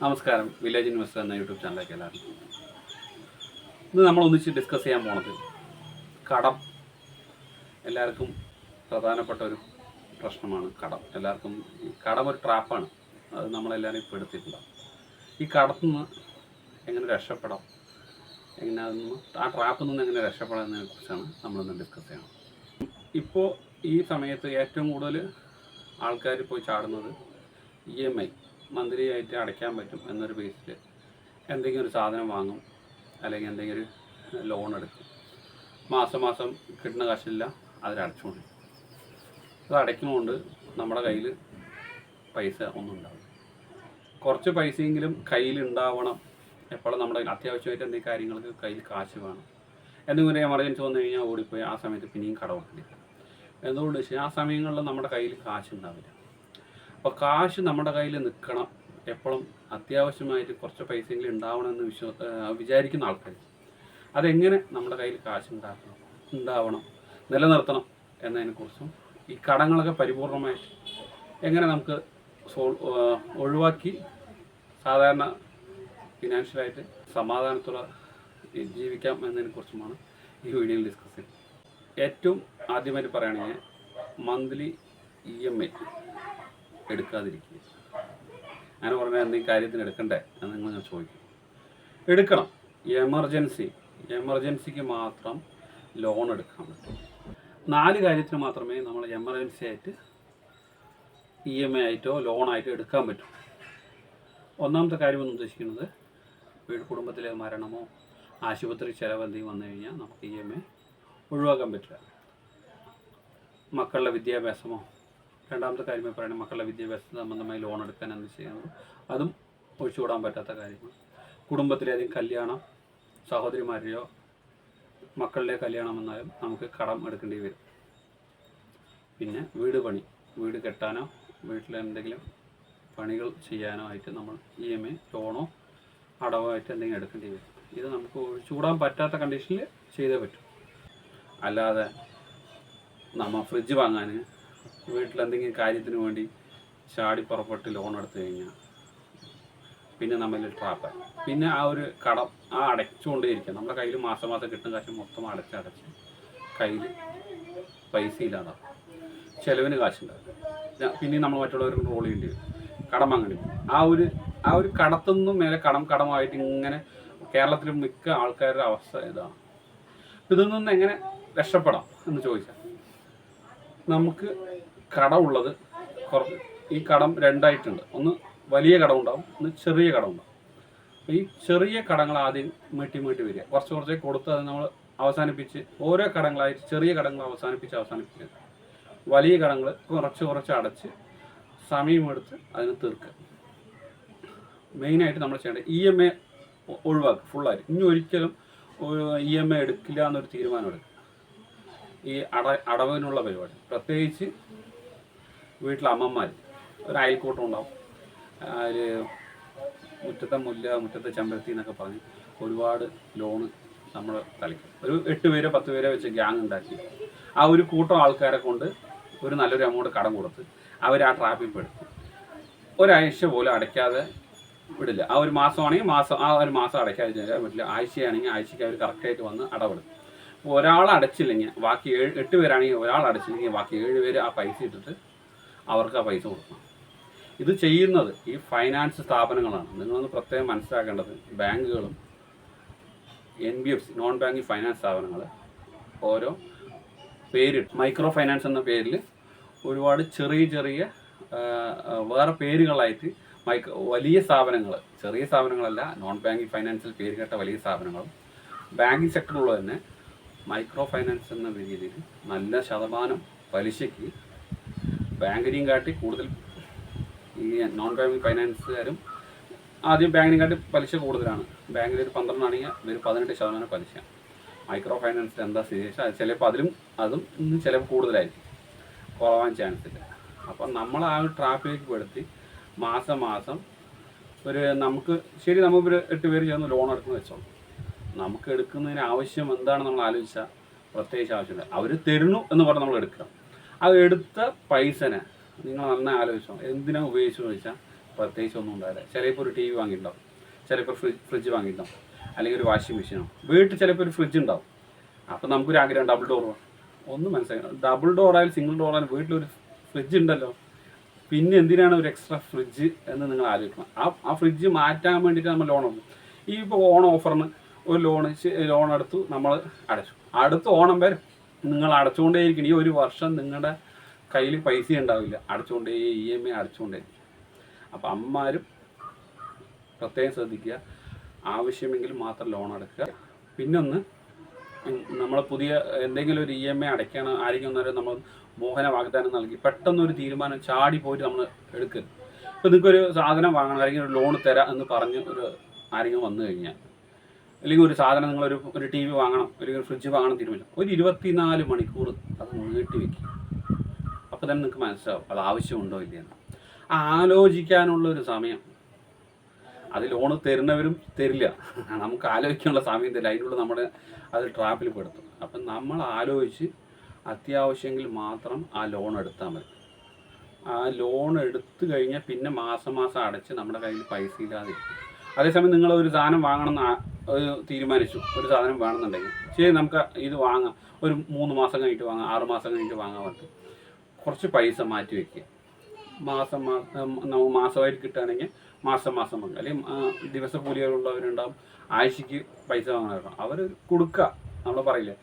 നമസ്കാരം. Village investor എന്ന YouTube ചാനലിലേക്ക് എല്ലാവർക്കും. ഇന്ന് നമ്മൾ ഒന്നിച്ച് ഡിസ്കസ് ചെയ്യാൻ പോണത് കടം. എല്ലാവർക്കും പ്രധാനപ്പെട്ട ഒരു പ്രശ്നമാണ് കടം. എല്ലാവർക്കും ഈ കടം ഒരു ട്രാപ്പാണ്. അത് നമ്മളെല്ലാവരും പെടുത്തിയിട്ടുണ്ടാകും. ഈ കടത്തിൽ നിന്ന് എങ്ങനെ രക്ഷപ്പെടാം, എങ്ങനെ ആ ട്രാപ്പിൽ നിന്ന് എങ്ങനെ രക്ഷപ്പെടാം എന്നതിനെ കുറിച്ചാണ് നമ്മളിന്ന് ഡിസ്കസ് ചെയ്യണം. ഇപ്പോൾ ഈ സമയത്ത് ഏറ്റവും കൂടുതൽ ആൾക്കാർ പോയി ചാടുന്നത് EMI മന്ത്ലി ആയിട്ട് അടയ്ക്കാൻ പറ്റും എന്നൊരു ബേസിൽ എന്തെങ്കിലും ഒരു സാധനം വാങ്ങും, അല്ലെങ്കിൽ എന്തെങ്കിലും ഒരു ലോൺ എടുക്കും. മാസം മാസം കിട്ടുന്ന കാശില്ല, അതിലടച്ചുകൊണ്ട് അത് അടയ്ക്കുന്നതുകൊണ്ട് നമ്മുടെ കയ്യിൽ പൈസ ഒന്നും ഉണ്ടാവില്ല. കുറച്ച് പൈസയെങ്കിലും കയ്യിലുണ്ടാവണം. എപ്പോഴും നമ്മുടെ അത്യാവശ്യമായിട്ട് എന്തെങ്കിലും കാര്യങ്ങൾക്ക് കയ്യിൽ കാശ് വേണം. എന്തെങ്കിലും എമർജൻസി വന്നു കഴിഞ്ഞാൽ ഓടിപ്പോയി ആ സമയത്ത് പിന്നെയും കടമെടുക്കില്ല. എന്തുകൊണ്ട് വെച്ചാൽ ആ സമയങ്ങളിൽ നമ്മുടെ കയ്യിൽ കാശുണ്ടാവില്ല. അപ്പോൾ കാശ് നമ്മുടെ കയ്യിൽ നിൽക്കണം. എപ്പോഴും അത്യാവശ്യമായിട്ട് കുറച്ച് പൈസയെങ്കിലും ഉണ്ടാവണമെന്ന് വിചാരിക്കുന്ന ആൾക്കാർ അതെങ്ങനെ നമ്മുടെ കയ്യിൽ കാശ് ഉണ്ടാവണം, നിലനിർത്തണം എന്നതിനെക്കുറിച്ചും ഈ കടങ്ങളൊക്കെ പരിപൂർണമായിട്ട് എങ്ങനെ നമുക്ക് ഒഴിവാക്കി സാധാരണ ഫിനാൻഷ്യലായിട്ട് സമാധാനത്തോടെ ജീവിക്കാം എന്നതിനെക്കുറിച്ചുമാണ് ഈ വീഡിയോയിൽ ഡിസ്കസ് ചെയ്യുന്നത്. ഏറ്റവും ആദ്യമായിട്ട് പറയുകയാണെങ്കിൽ മന്ത്ലി EMI എടുക്കാതിരിക്കുക. അങ്ങനെ പറഞ്ഞാൽ എന്തെങ്കിലും കാര്യത്തിന് എടുക്കണ്ടേ എന്ന് നിങ്ങൾ ചോദിക്കും. എടുക്കണം. എമർജൻസിക്ക് മാത്രം ലോൺ എടുക്കാൻ പറ്റും. 4 കാര്യത്തിന് മാത്രമേ നമ്മൾ എമർജൻസി ആയിട്ട് EMI ആയിട്ടോ ലോണായിട്ടോ എടുക്കാൻ പറ്റും. ഒന്നാമത്തെ കാര്യമെന്ന് ഉദ്ദേശിക്കുന്നത് കുടുംബത്തിലെ മരണമോ ആശുപത്രി ചിലവ് എന്തെങ്കിലും വന്നു കഴിഞ്ഞാൽ നമുക്ക് EMI ഒഴിവാക്കാൻ പറ്റില്ല. മക്കളുടെ വിദ്യാഭ്യാസമോ, രണ്ടാമത്തെ കാര്യമായി പറയുന്നത് മക്കളുടെ വിദ്യാഭ്യാസ സംബന്ധമായി ലോൺ എടുക്കാൻ എന്ത് ചെയ്യുന്നത് അതും ഒഴിച്ചുകൂടാൻ പറ്റാത്ത കാര്യമാണ്. കുടുംബത്തിലേതെങ്കിലും കല്യാണം, സഹോദരിമാരുടെയോ മക്കളുടെ കല്യാണം വന്നാലും നമുക്ക് കടം എടുക്കേണ്ടി വരും. പിന്നെ വീട് കെട്ടാനോ വീട്ടിലെന്തെങ്കിലും പണികൾ ചെയ്യാനോ ആയിട്ട് നമ്മൾ EMI ലോണോ അടവോ ആയിട്ട് എന്തെങ്കിലും എടുക്കേണ്ടി വരും. ഇത് നമുക്ക് ഒഴിച്ചുകൂടാൻ പറ്റാത്ത കണ്ടീഷനിൽ ചെയ്തേ പറ്റും. അല്ലാതെ നമ്മൾ ഫ്രിഡ്ജ് വാങ്ങാൻ വീട്ടിലെന്തെങ്കിലും കാര്യത്തിന് വേണ്ടി ചാടി പുറപ്പെട്ട് ലോൺ എടുത്തു കഴിഞ്ഞാൽ പിന്നെ നമ്മളിൽ ട്രാപ്പായി. പിന്നെ ആ ഒരു കടം അടച്ചുകൊണ്ടേയിരിക്കുക. നമ്മുടെ കയ്യിൽ മാസം കിട്ടുന്ന കാശ് മൊത്തം അടച്ച് കയ്യിൽ പൈസ ഇല്ലാതാവും. ചിലവിന് കാശുണ്ടാവും. പിന്നെ നമ്മൾ മറ്റുള്ളവർക്ക് റോൾ ചെയ്യേണ്ടി വരും, കടം വാങ്ങേണ്ടി വരും. ആ ഒരു കടത്തുനിന്നും മേലെ കടമായിട്ട് ഇങ്ങനെ കേരളത്തിൽ മിക്ക ആൾക്കാരുടെ അവസ്ഥ ഇതാണ്. ഇതിൽ നിന്ന് എങ്ങനെ രക്ഷപ്പെടാം എന്ന് ചോദിച്ചാൽ, നമുക്ക് കടമുള്ളത് ഈ കടം രണ്ടായിട്ടുണ്ട്. ഒന്ന് വലിയ കടം ഉണ്ടാവും, ഒന്ന് ചെറിയ കടം ഉണ്ടാവും. ഈ ചെറിയ കടങ്ങൾ ആദ്യം വീട്ടി വരിക. കുറച്ച് കൊടുത്ത് അത് നമ്മൾ അവസാനിപ്പിച്ച് ഓരോ കടങ്ങളായിട്ട് ചെറിയ കടങ്ങൾ അവസാനിപ്പിച്ച് വലിയ കടങ്ങൾ കുറച്ച് അടച്ച് സമയമെടുത്ത് അതിന് തീർക്കുക. മെയിനായിട്ട് നമ്മൾ ചെയ്യേണ്ടത് EMI ഒഴിവാക്കുക ഫുള്ളായിട്ട്. ഇനി ഒരിക്കലും EMI എടുക്കില്ല എന്നൊരു തീരുമാനം എടുക്കുക. ഈ അടവിനുള്ള പരിപാടി, പ്രത്യേകിച്ച് വീട്ടിലെ അമ്മമാർ, ഒരു അയൽക്കൂട്ടം ഉണ്ടാവും. അതിൽ മുറ്റത്തെ മുല്ല മുറ്റത്തെ ചെമ്പരത്തി എന്നൊക്കെ പറഞ്ഞ് ഒരുപാട് ലോണ് നമ്മൾ കളിക്കും. ഒരു 8 പേരോ 10 പേരോ വെച്ച് ഗ്യാങ് ഉണ്ടാക്കി ആ ഒരു കൂട്ടം ആൾക്കാരെ കൊണ്ട് ഒരു നല്ലൊരു എമൗണ്ട് കടം കൊടുത്ത് അവർ ആ ട്രാപ്പിൽ പെടുത്തും. ഒരാഴ്ച പോലും അടയ്ക്കാതെ വിടില്ല. ആ ഒരു മാസമാണെങ്കിൽ ഒരു മാസം അടയ്ക്കാതെ ചെയ്യാൻ പറ്റില്ല. ആഴ്ചയാണെങ്കിൽ ആഴ്ചയ്ക്ക് അവർ കറക്റ്റായിട്ട് വന്ന് അടവെടുക്കും. ഒരാൾ അടച്ചില്ലെങ്കിൽ ബാക്കി 8 പേരാണെങ്കിൽ ഒരാൾ അടച്ചില്ലെങ്കിൽ ബാക്കി 7 പേര് ആ പൈസ ഇട്ടിട്ട് അവർക്ക് ആ പൈസ കൊടുക്കണം. ഇത് ചെയ്യുന്നത് ഈ ഫൈനാൻസ് സ്ഥാപനങ്ങളാണ്. നിങ്ങളൊന്ന് പ്രത്യേകം മനസ്സിലാക്കേണ്ടത്, ബാങ്കുകളും NBFC നോൺ ബാങ്കിങ് ഫൈനാൻസ് സ്ഥാപനങ്ങൾ ഓരോ പേര് മൈക്രോ ഫൈനാൻസ് എന്ന പേരിൽ ഒരുപാട് ചെറിയ വേറെ പേരുകളായിട്ട് വലിയ സ്ഥാപനങ്ങൾ, ചെറിയ സ്ഥാപനങ്ങളല്ല, നോൺ ബാങ്കിങ് ഫൈനാൻസിൽ പേര് കേട്ട വലിയ സ്ഥാപനങ്ങളും ബാങ്കിങ് സെക്ടറിലുള്ള തന്നെ മൈക്രോ ഫൈനാൻസ് എന്ന രീതിയിൽ നല്ല ശതമാനം പലിശയ്ക്ക് ബാങ്കിനെയും കാട്ടി കൂടുതൽ ഈ നോൺ ബാങ്കിങ് ഫൈനാൻസുകാരും ആദ്യം ബാങ്കിനെ കാട്ടി പലിശ കൂടുതലാണ്. ബാങ്കിൽ ഒരു 12 ആണെങ്കിൽ ഒരു 18% പലിശ. മൈക്രോ ഫൈനാൻസിൽ എന്താ സ്ഥിതി ചിലപ്പോൾ അതും ചിലപ്പോൾ കൂടുതലായിരിക്കും, കുറവാൻ ചാൻസ് ഇല്ല. അപ്പം നമ്മൾ ആ ഒരു ട്രാപ്പിലേക്ക് പെടുത്തി മാസം നമുക്ക് ഒരു 8 പേര് ചേർന്ന് ലോൺ എടുക്കുന്ന വെച്ചോളൂ. നമുക്ക് എടുക്കുന്നതിന് ആവശ്യം എന്താണ് നമ്മൾ ആലോചിച്ചാൽ പ്രത്യേകിച്ച് ആവശ്യമില്ല. അവർ തരുന്നു എന്ന് പറഞ്ഞ് നമ്മൾ എടുക്കുക. അത് എടുത്ത പൈസനെ നിങ്ങൾ നന്നായി ആലോചിച്ചോ, എന്തിനാണ് ഉപയോഗിച്ചതെന്ന് ചോദിച്ചാൽ പ്രത്യേകിച്ച് ഒന്നും ഉണ്ടാവില്ല. ചിലപ്പോൾ ഒരു TV വാങ്ങിയിട്ടുണ്ടാവും, ചിലപ്പോൾ ഫ്രിഡ്ജ് വാങ്ങിയിട്ടുണ്ടാവും, അല്ലെങ്കിൽ ഒരു വാഷിംഗ് മെഷീനോ. വീട്ടിൽ ചിലപ്പോൾ ഒരു ഫ്രിഡ്ജ് ഉണ്ടാവും. അപ്പോൾ നമുക്കൊരു ആഗ്രഹം ഡബിൾ ഡോർ ഒന്നും മനസ്സിലാക്കണം. ഡബിൾ ഡോറായാലും സിംഗിൾ ഡോറായാലും വീട്ടിലൊരു ഫ്രിഡ്ജ് ഉണ്ടല്ലോ, പിന്നെ എന്തിനാണ് ഒരു എക്സ്ട്രാ ഫ്രിഡ്ജ് എന്ന് നിങ്ങൾ ആലോചിക്കണം. ആ ഫ്രിഡ്ജ് മാറ്റാൻ വേണ്ടിയിട്ട് നമ്മൾ ലോൺ എടുക്കും. ഈ ഇപ്പോൾ ഓഫറിന് ഒരു ലോൺ എടുത്തു, നമ്മൾ അടച്ചു. അടുത്ത ഓണം വരെ നിങ്ങൾ അടച്ചുകൊണ്ടേയിരിക്കണം. ഈ ഒരു വർഷം നിങ്ങളുടെ കയ്യിൽ പൈസ ഉണ്ടാവില്ല, അടച്ചുകൊണ്ടേ EMI അടച്ചുകൊണ്ടേയിരിക്കും. അപ്പോൾ അമ്മമാരും പ്രത്യേകം ശ്രദ്ധിക്കുക, ആവശ്യമെങ്കിൽ മാത്രം ലോൺ അടക്കുക. പിന്നൊന്ന്, നമ്മൾ പുതിയ എന്തെങ്കിലും ഒരു EMI അടയ്ക്കണം ആരെങ്കിലും ഒന്നേരം നമ്മൾ മോഹന വാഗ്ദാനം നൽകി പെട്ടെന്നൊരു തീരുമാനം ചാടി പോയിട്ട് നമ്മൾ എടുക്കരുത്. ഇപ്പോൾ നിങ്ങൾക്കൊരു സാധനം വാങ്ങണം, അല്ലെങ്കിൽ ഒരു ലോൺ തരാം എന്ന് പറഞ്ഞ് ആരെങ്കിലും വന്നു കഴിഞ്ഞാൽ, അല്ലെങ്കിൽ ഒരു സാധനം നിങ്ങളൊരു TV വാങ്ങണം, അല്ലെങ്കിൽ ഒരു ഫ്രിഡ്ജ് വാങ്ങണം തീരുമാനിച്ചു, ഒരു 24 മണിക്കൂർ അത് നീട്ടി വയ്ക്കും. അപ്പോൾ തന്നെ നിങ്ങൾക്ക് മനസ്സിലാവും അത് ആവശ്യമുണ്ടോ ഇല്ലയെന്ന്. ആലോചിക്കാനുള്ളൊരു സമയം അത് ലോണ് തരുന്നവരും തരില്ല, നമുക്ക് ആലോചിക്കാനുള്ള സമയം തരില്ല. അതിനുള്ള നമ്മുടെ അത് ട്രാപ്പിൽ പെടുത്തും. അപ്പം നമ്മൾ ആലോചിച്ച് അത്യാവശ്യമെങ്കിൽ മാത്രം ആ ലോൺ എടുത്താൽ മതി. ആ ലോൺ എടുത്തു കഴിഞ്ഞാൽ പിന്നെ മാസം അടച്ച് നമ്മുടെ കയ്യിൽ പൈസ ഇല്ലാതിരിക്കും. അതേസമയം നിങ്ങൾ ഒരു സാധനം വാങ്ങണമെന്ന് തീരുമാനിച്ചു, ഒരു സാധനം വേണമെന്നുണ്ടെങ്കിൽ ശരി, നമുക്ക് ഇത് വാങ്ങാം, ഒരു 3 മാസം കഴിഞ്ഞിട്ട് വാങ്ങാം, 6 മാസം കഴിഞ്ഞിട്ട് വാങ്ങാൻ പറ്റും. കുറച്ച് പൈസ മാറ്റി വയ്ക്കുക. മാസമായിട്ട് കിട്ടുകയാണെങ്കിൽ മാസം വാങ്ങുക. അല്ലെങ്കിൽ ദിവസക്കൂലികളുള്ളവരുണ്ടാവും, ആഴ്ചയ്ക്ക് പൈസ വാങ്ങാൻ അവർ കൊടുക്കുക. നമ്മൾ പറയില്ലേ,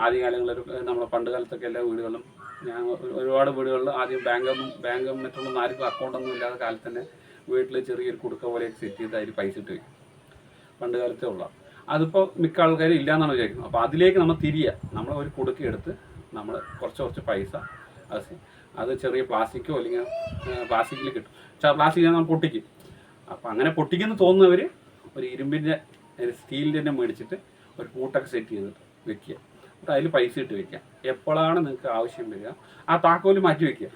ആദ്യകാലങ്ങളിൽ നമ്മളെ പണ്ട് കാലത്തൊക്കെ എല്ലാ വീടുകളിലും, ഞാൻ ഒരുപാട് വീടുകളിൽ ആദ്യം ബാങ്കും മറ്റൊന്നും ആർക്കും അക്കൗണ്ടൊന്നും ഇല്ലാത്ത കാലത്ത് തന്നെ വീട്ടിൽ ചെറിയൊരു കുടുക്ക പോലെയൊക്കെ സെറ്റ് ചെയ്ത് അതിൽ പൈസ ഇട്ട് വയ്ക്കും. പണ്ട് കാലത്തേ ഉള്ള അതിപ്പോൾ മിക്ക ആൾക്കാരും ഇല്ലയെന്നാണ് വിചാരിക്കുന്നത്. അപ്പോൾ അതിലേക്ക് നമ്മൾ നമ്മൾ ഒരു കുടുക്ക എടുത്ത് നമ്മൾ കുറച്ച് പൈസ അത് ചെറിയ പ്ലാസ്റ്റിക്കോ അല്ലെങ്കിൽ പ്ലാസ്റ്റിക്കിൽ കിട്ടും. പ്ലാസ്റ്റിക്കിൽ നമ്മൾ പൊട്ടിക്കും. അപ്പോൾ അങ്ങനെ പൊട്ടിക്കുന്നു തോന്നുന്നവർ ഒരു ഇരുമ്പിൻ്റെ സ്റ്റീലിൻ്റെ തന്നെ മേടിച്ചിട്ട് ഒരു കൂട്ടൊക്കെ സെറ്റ് ചെയ്തിട്ട് വെക്കുക. എന്നിട്ട് അതിൽ പൈസ ഇട്ട് വെക്കുക. എപ്പോഴാണ് നിങ്ങൾക്ക് ആവശ്യം വരിക ആ താക്കോല് മാറ്റി വയ്ക്കുക.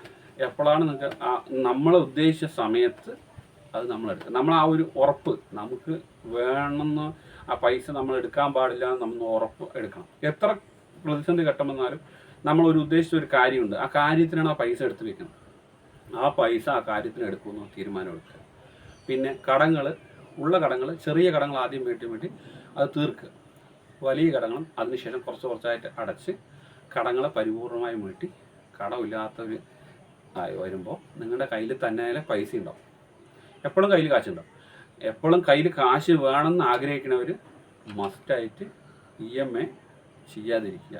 എപ്പോഴാണ് നിങ്ങൾക്ക് നമ്മൾ ഉദ്ദേശിച്ച സമയത്ത് അത് നമ്മളെടുക്കുക. നമ്മൾ ആ ഒരു ഉറപ്പ് നമുക്ക് വേണമെന്ന്, ആ പൈസ നമ്മൾ എടുക്കാൻ പാടില്ല എന്ന് നമ്മൾ ഉറപ്പ് എടുക്കണം. എത്ര പ്രതിസന്ധി ഘട്ടം വന്നാലും നമ്മളൊരു ഉദ്ദേശിച്ച ഒരു കാര്യമുണ്ട്, ആ കാര്യത്തിനാണ് ആ പൈസ എടുത്ത് വെക്കുന്നത്. ആ പൈസ ആ കാര്യത്തിന് എടുക്കുമെന്ന് തീരുമാനമെടുക്കുക. പിന്നെ ഉള്ള കടങ്ങൾ, ചെറിയ കടങ്ങൾ ആദ്യം വീട്ടി അത് തീർക്കുക. വലിയ കടങ്ങളും അതിനുശേഷം കുറച്ചായിട്ട് അടച്ച് കടങ്ങളെ പരിപൂർണമായി വീട്ടി കടമില്ലാത്തവർ ആയി വരുമ്പോൾ നിങ്ങളുടെ കയ്യിൽ തന്നെ പൈസ ഉണ്ടാവും. എപ്പോഴും കയ്യിൽ കാശുണ്ടാവും. എപ്പോഴും കയ്യിൽ കാശ് വേണമെന്ന് ആഗ്രഹിക്കുന്നവർ മസ്റ്റായിട്ട് EMI ചെയ്യാതിരിക്കുക.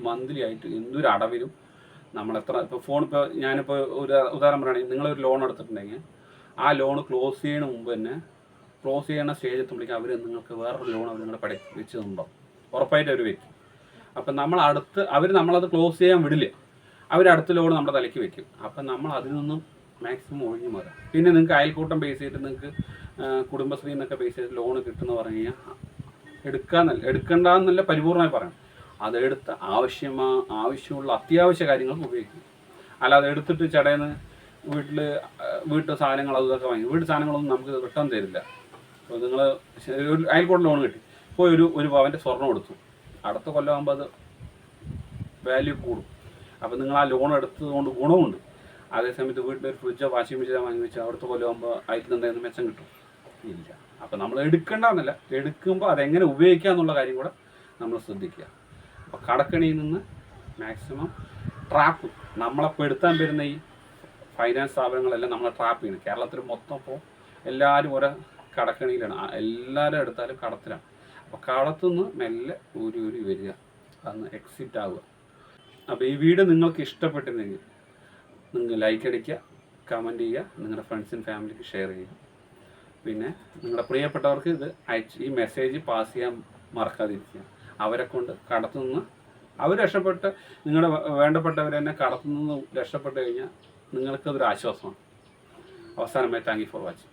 മന്ത്ലി ആയിട്ട് എന്തൊരു അടവിലും നമ്മൾ ഇപ്പോൾ ഞാനിപ്പോൾ ഒരു ഉദാഹരണം പറയുകയാണെങ്കിൽ, നിങ്ങളൊരു ലോൺ എടുത്തിട്ടുണ്ടെങ്കിൽ ആ ലോൺ ക്ലോസ് ചെയ്യുന്ന മുമ്പ് തന്നെ, ക്ലോസ് ചെയ്യുന്ന സ്റ്റേജ് എത്തുമ്പോഴേക്കും അവർ നിങ്ങൾക്ക് വേറൊരു ലോൺ അവർ നിങ്ങളുടെ വെച്ച് തന്നിട്ടുണ്ടാവും. ഉറപ്പായിട്ട് അവർ വെക്കും. അപ്പം നമ്മളത് ക്ലോസ് ചെയ്യാൻ വിടില്ല, അടുത്ത ലോൺ നമ്മുടെ തലയ്ക്ക് വെക്കും. അപ്പം നമ്മൾ അതിൽ നിന്നും മാക്സിമം ഒഴിഞ്ഞു മാറും. പിന്നെ നിങ്ങൾക്ക് അയൽക്കൂട്ടം ബേസ് ചെയ്തിട്ട്, നിങ്ങൾക്ക് കുടുംബശ്രീ എന്നൊക്കെ ബേസ് ചെയ്തിട്ട് ലോൺ കിട്ടുമെന്ന് പറഞ്ഞു കഴിഞ്ഞാൽ എടുക്കണ്ടെന്നല്ല പരിപൂർണമായി പറയണം. അതെടുത്ത് ആവശ്യമുള്ള അത്യാവശ്യ കാര്യങ്ങൾക്ക് ഉപയോഗിക്കും. അല്ലാതെ എടുത്തിട്ട് ചടയെന്ന് വീട്ടു സാധനങ്ങൾ അതൊക്കെ വാങ്ങി, വീട്ടു സാധനങ്ങളൊന്നും നമുക്ക് റിട്ടേൺ തരില്ല. അപ്പോൾ നിങ്ങൾ ഒരു അയൽക്കൂട്ടം ലോൺ കിട്ടി, ഇപ്പോൾ ഒരു പവൻ്റെ സ്വർണ്ണം എടുത്തു, അടുത്ത കൊല്ലമാകുമ്പോൾ അത് വാല്യൂ കൂടും. അപ്പോൾ നിങ്ങൾ ആ ലോൺ എടുത്തതുകൊണ്ട് ഗുണമുണ്ട്. അതേസമയത്ത് വീട്ടിലൊരു ഫ്രിഡ്ജോ വാഷിംഗ് മെഷീനോ വാങ്ങി വെച്ചാൽ അടുത്ത കൊല്ലമാകുമ്പോൾ അതിൽ എന്തെങ്കിലും മെച്ചം കിട്ടും? ഇല്ല. അപ്പോൾ നമ്മൾ എടുക്കേണ്ടെന്നല്ല, എടുക്കുമ്പോൾ അതെങ്ങനെ ഉപയോഗിക്കുക എന്നുള്ള കാര്യം കൂടെ നമ്മൾ ശ്രദ്ധിക്കുക. അപ്പോൾ കടക്കണിയിൽ നിന്ന് മാക്സിമം ട്രാപ്പ്, നമ്മളെ പെടുത്താൻ വരുന്ന ഈ ഫൈനാൻസ് സ്ഥാപനങ്ങളെല്ലാം നമ്മളെ ട്രാപ്പ് ചെയ്യുന്നത്. കേരളത്തിൽ മൊത്തം ഇപ്പോൾ എല്ലാവരും ഓരോ കടക്കണിയിലാണ്, എല്ലാവരും എടുത്താലും കടത്തിലാണ്. അപ്പോൾ കടത്തുനിന്ന് മെല്ലെ ഊരി വരിക, അന്ന് എക്സിറ്റ് ആവുക. അപ്പോൾ ഈ വീഡിയോ നിങ്ങൾക്ക് ഇഷ്ടപ്പെട്ടിരുന്നെങ്കിൽ നിങ്ങൾ ലൈക്ക് അടിക്കുക, കമൻറ്റ് ചെയ്യുക, നിങ്ങളുടെ ഫ്രണ്ട്സിനും ഫാമിലിക്ക് ഷെയർ ചെയ്യുക. പിന്നെ നിങ്ങളുടെ പ്രിയപ്പെട്ടവർക്ക് ഈ മെസ്സേജ് പാസ് ചെയ്യാൻ മറക്കാതിരിക്കുക. അവരെ കൊണ്ട് കടത്തുനിന്ന് അവർ രക്ഷപ്പെട്ട്, നിങ്ങളുടെ വേണ്ടപ്പെട്ടവർ തന്നെ കടത്തുനിന്ന് രക്ഷപ്പെട്ട് കഴിഞ്ഞാൽ നിങ്ങൾക്കതൊരു ആശ്വാസമാണ്. അവസാനമായി താങ്ക് യു ഫോർ വാച്ചിങ്.